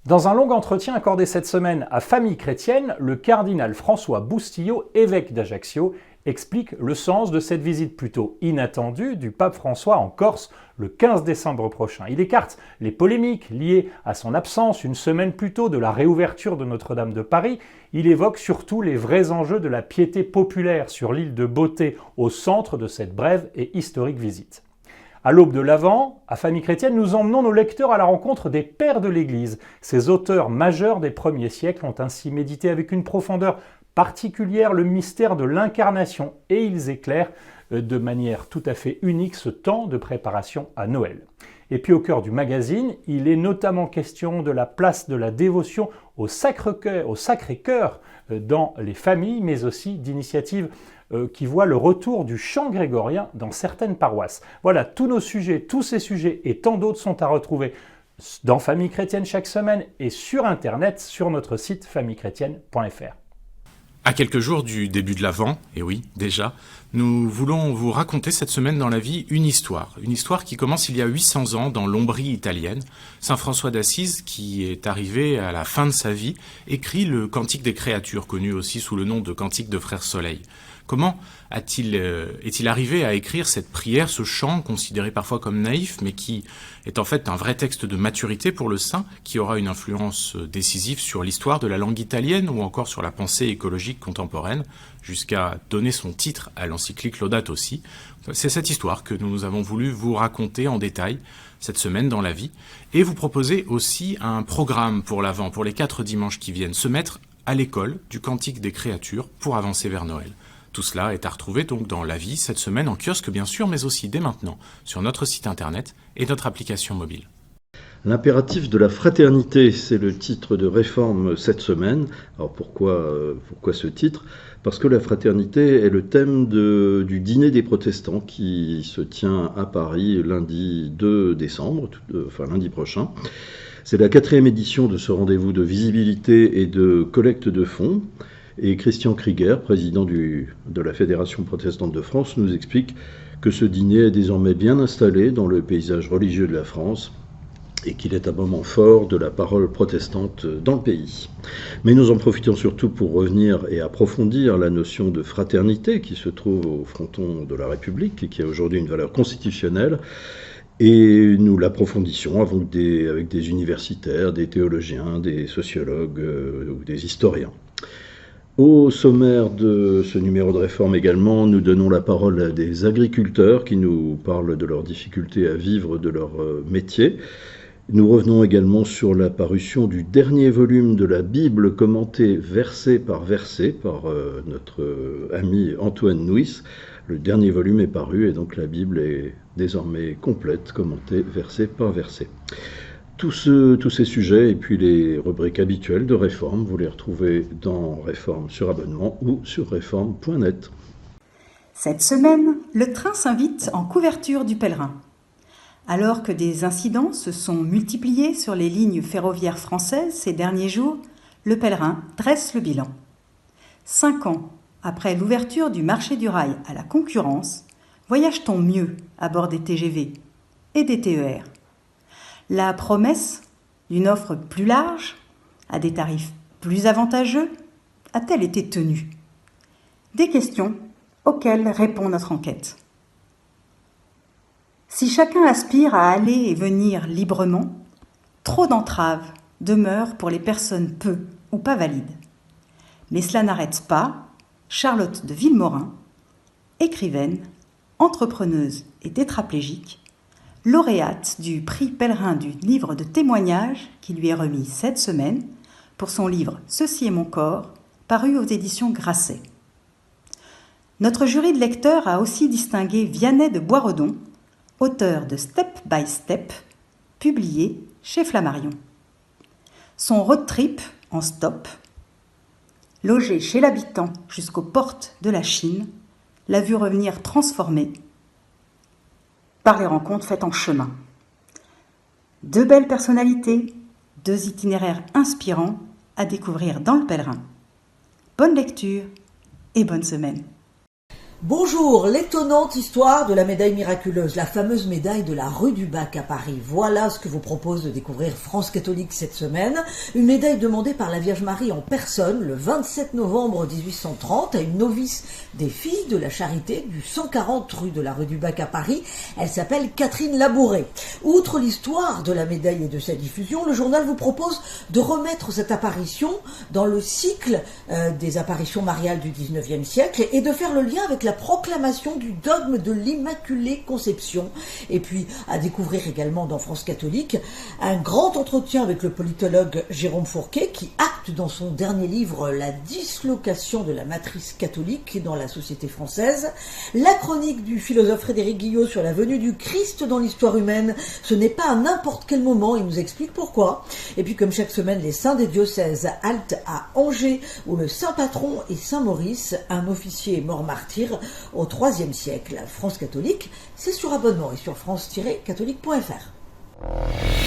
Dans un long entretien accordé cette semaine à Famille Chrétienne, le cardinal François Boustillot, évêque d'Ajaccio, explique le sens de cette visite plutôt inattendue du pape François en Corse le 15 décembre prochain. Il écarte les polémiques liées à son absence une semaine plus tôt de la réouverture de Notre-Dame de Paris. Il évoque surtout les vrais enjeux de la piété populaire sur l'île de Beauté, au centre de cette brève et historique visite. À l'aube de l'Avent, à Famille Chrétienne, nous emmenons nos lecteurs à la rencontre des pères de l'Église. Ces auteurs majeurs des premiers siècles ont ainsi médité avec une profondeur particulière le mystère de l'incarnation et ils éclairent de manière tout à fait unique ce temps de préparation à Noël. Et puis au cœur du magazine, il est notamment question de la place de la dévotion au Sacré-Cœur dans les familles, mais aussi d'initiatives qui voient le retour du chant grégorien dans certaines paroisses. Voilà, tous ces sujets et tant d'autres sont à retrouver dans Famille Chrétienne chaque semaine et sur Internet, sur notre site famillechrétienne.fr. À quelques jours du début de l'Avent, et oui, déjà, nous voulons vous raconter cette semaine dans la vie une histoire qui commence il y a 800 ans dans l'Ombrie italienne. Saint François d'Assise, qui est arrivé à la fin de sa vie, écrit le Cantique des créatures, connu aussi sous le nom de Cantique de Frère Soleil. Comment est-il arrivé à écrire cette prière, ce chant, considéré parfois comme naïf, mais qui est en fait un vrai texte de maturité pour le saint, qui aura une influence décisive sur l'histoire de la langue italienne ou encore sur la pensée écologique contemporaine, jusqu'à donner son titre à l'encyclique Laudato Si. C'est cette histoire que nous avons voulu vous raconter en détail cette semaine dans la vie, et vous proposer aussi un programme pour l'Avent, pour les 4 dimanches qui viennent, se mettre à l'école du Cantique des créatures pour avancer vers Noël. Tout cela est à retrouver donc dans La Vie cette semaine en kiosque bien sûr, mais aussi dès maintenant sur notre site internet et notre application mobile. L'impératif de la fraternité, c'est le titre de Réforme cette semaine. Alors pourquoi ce titre ? Parce que la fraternité est le thème du dîner des protestants qui se tient à Paris lundi 2 décembre, lundi prochain. C'est la 4e édition de ce rendez-vous de visibilité et de collecte de fonds. Et Christian Krieger, président de la Fédération protestante de France, nous explique que ce dîner est désormais bien installé dans le paysage religieux de la France et qu'il est un moment fort de la parole protestante dans le pays. Mais nous en profitons surtout pour revenir et approfondir la notion de fraternité qui se trouve au fronton de la République et qui a aujourd'hui une valeur constitutionnelle. Et nous l'approfondissons avec des universitaires, des théologiens, des sociologues ou des historiens. Au sommaire de ce numéro de Réforme également, nous donnons la parole à des agriculteurs qui nous parlent de leurs difficultés à vivre de leur métier. Nous revenons également sur la parution du dernier volume de la Bible commentée verset par verset par notre ami Antoine Nuis. Le dernier volume est paru et donc la Bible est désormais complète, commentée verset par verset. Tous ces sujets et puis les rubriques habituelles de Réforme, vous les retrouvez dans Réforme sur abonnement ou sur réforme.net. Cette semaine, le train s'invite en couverture du pèlerin. Alors que des incidents se sont multipliés sur les lignes ferroviaires françaises ces derniers jours, le pèlerin dresse le bilan. 5 ans après l'ouverture du marché du rail à la concurrence, voyage-t-on mieux à bord des TGV et des TER ? La promesse d'une offre plus large, à des tarifs plus avantageux, a-t-elle été tenue ? Des questions auxquelles répond notre enquête. Si chacun aspire à aller et venir librement, trop d'entraves demeurent pour les personnes peu ou pas valides. Mais cela n'arrête pas Charlotte de Villemorin, écrivaine, entrepreneuse et tétraplégique, lauréate du prix Pèlerin du livre de témoignages qui lui est remis cette semaine pour son livre « Ceci est mon corps », paru aux éditions Grasset. Notre jury de lecteurs a aussi distingué Vianney de Boisredon, auteur de Step by Step, publié chez Flammarion. Son road trip en stop, logé chez l'habitant jusqu'aux portes de la Chine, l'a vu revenir transformé par les rencontres faites en chemin. 2 belles personnalités, 2 itinéraires inspirants à découvrir dans le pèlerin. Bonne lecture et bonne semaine. Bonjour, l'étonnante histoire de la médaille miraculeuse, la fameuse médaille de la rue du Bac à Paris. Voilà ce que vous propose de découvrir France Catholique cette semaine. Une médaille demandée par la Vierge Marie en personne le 27 novembre 1830 à une novice des Filles de la Charité du 140 rue de la rue du Bac à Paris. Elle s'appelle Catherine Labouré. Outre l'histoire de la médaille et de sa diffusion, le journal vous propose de remettre cette apparition dans le cycle des apparitions mariales du 19e siècle et de faire le lien avec la proclamation du dogme de l'Immaculée Conception. Et puis, à découvrir également dans France Catholique, un grand entretien avec le politologue Jérôme Fourquet, qui acte dans son dernier livre la dislocation de la matrice catholique dans la société française, la chronique du philosophe Frédéric Guillot sur la venue du Christ dans l'histoire humaine. Ce n'est pas à n'importe quel moment, il nous explique pourquoi. Et puis, comme chaque semaine, les saints des diocèses, halte à Angers, où le saint patron est Saint Maurice, un officier mort martyr au IIIe siècle. France Catholique, c'est sur abonnement et sur france-catholique.fr.